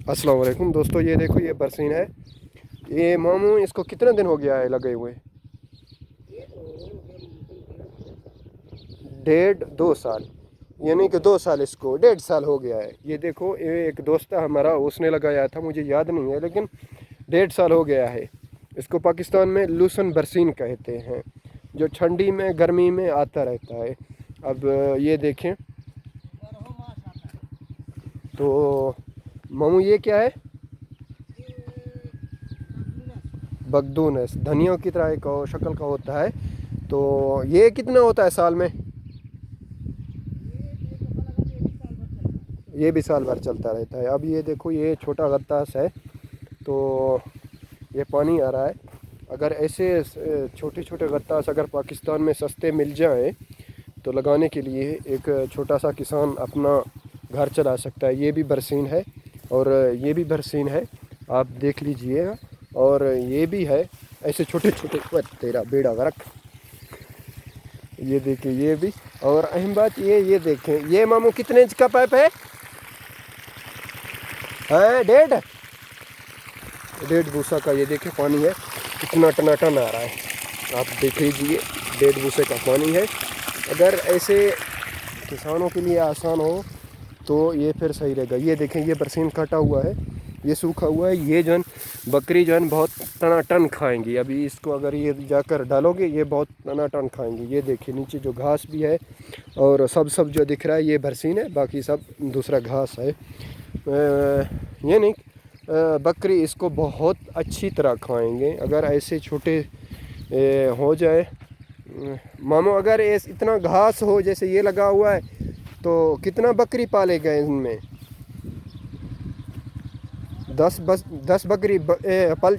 अस्सलाम वालेकुम दोस्तों, ये देखो ये बरसीन है। ये मामू इसको कितने दिन हो गया है लगे हुए? 1.5-2 साल, यानी कि 2 साल, इसको 1.5 साल हो गया है। ये देखो, ये एक दोस्त है हमारा, उसने लगाया था, मुझे याद नहीं है, लेकिन 1.5 साल हो गया है। इसको पाकिस्तान में लूसन बरसीन कहते हैं, जो ठंडी में गर्मी में आता रहता है। अब ये देखें तो मामू ये क्या है? बगदूनस, धनिया की तरह एक शक्ल का होता है। तो ये कितना होता है साल में? ये भी साल भर चलता रहता है। अब ये देखो, ये छोटा गत्तास है, तो ये पानी आ रहा है। अगर ऐसे छोटे छोटे गत्तास अगर पाकिस्तान में सस्ते मिल जाएं तो लगाने के लिए एक छोटा सा किसान अपना घर चला सकता है। ये भी बरसीन है और ये भी बरसीन है, आप देख लीजिएगा। और ये भी है ऐसे छोटे छोटे। तेरा बेड़ा गर्क, ये देखिए ये भी। और अहम बात ये देखें, ये मामू कितने इंच का पाइप है? 1.5 बूसा का। ये देखिए पानी है, कितना टनाटन आ रहा है, आप देख लीजिए। 1.5 बूसे का पानी है। अगर ऐसे किसानों के लिए आसान हो तो ये फिर सही रहेगा। ये देखें, ये बरसीन काटा हुआ है, ये सूखा हुआ है। ये जन बकरी जन बहुत टनाटन खाएंगी। अभी इसको अगर ये जाकर डालोगे, ये बहुत टनाटन खाएंगी। ये देखिए नीचे जो घास भी है, और सब जो दिख रहा है ये बरसीन है, बाकी सब दूसरा घास है। ये नहीं, बकरी इसको बहुत अच्छी तरह खाएंगे अगर ऐसे छोटे हो जाए। मामू अगर इतना घास हो जैसे ये लगा हुआ है तो कितना बकरी पालेगा इनमें? 10 बकरी पल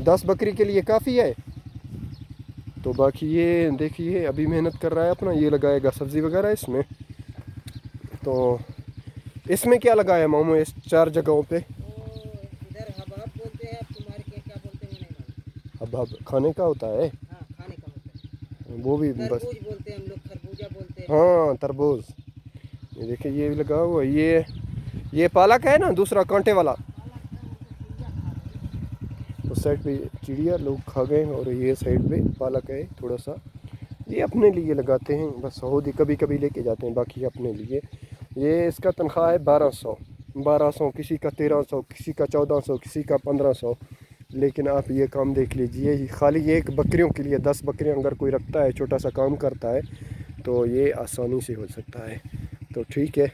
10 बकरी के लिए काफ़ी है। तो बाकी ये देखिए, अभी मेहनत कर रहा है अपना, ये लगाएगा सब्ज़ी वगैरह इसमें। तो इसमें क्या लगाया मामू इस 4 जगहों पे? इधर हबाब बोलते हैं, तुम्हारे क्या बोलते हैं नहीं मालूम। हबाब खाने का होता है? हाँ, खाने का होता है। वो भी बस, तरबूज बोलते हैं हम लोग, खरबूजा बोलते हैं। हाँ तरबूज। ये देखिए ये भी लगा हुआ है। ये पालक है ना, दूसरा कांटे वाला। उस साइड पे चिड़िया लोग खा गए, और ये साइड पे पालक है थोड़ा सा। ये अपने लिए लगाते हैं बस, सऊदी कभी कभी लेके जाते हैं, बाकी अपने लिए। ये इसका तनख्वाह है 1200, किसी का 1300, किसी का 1400, किसी का 1500। लेकिन आप ये काम देख लीजिए, खाली एक बकरियों के लिए 10 बकरियां अगर कोई रखता है, छोटा सा काम करता है, तो ये आसानी से हो सकता है। तो ठीक है।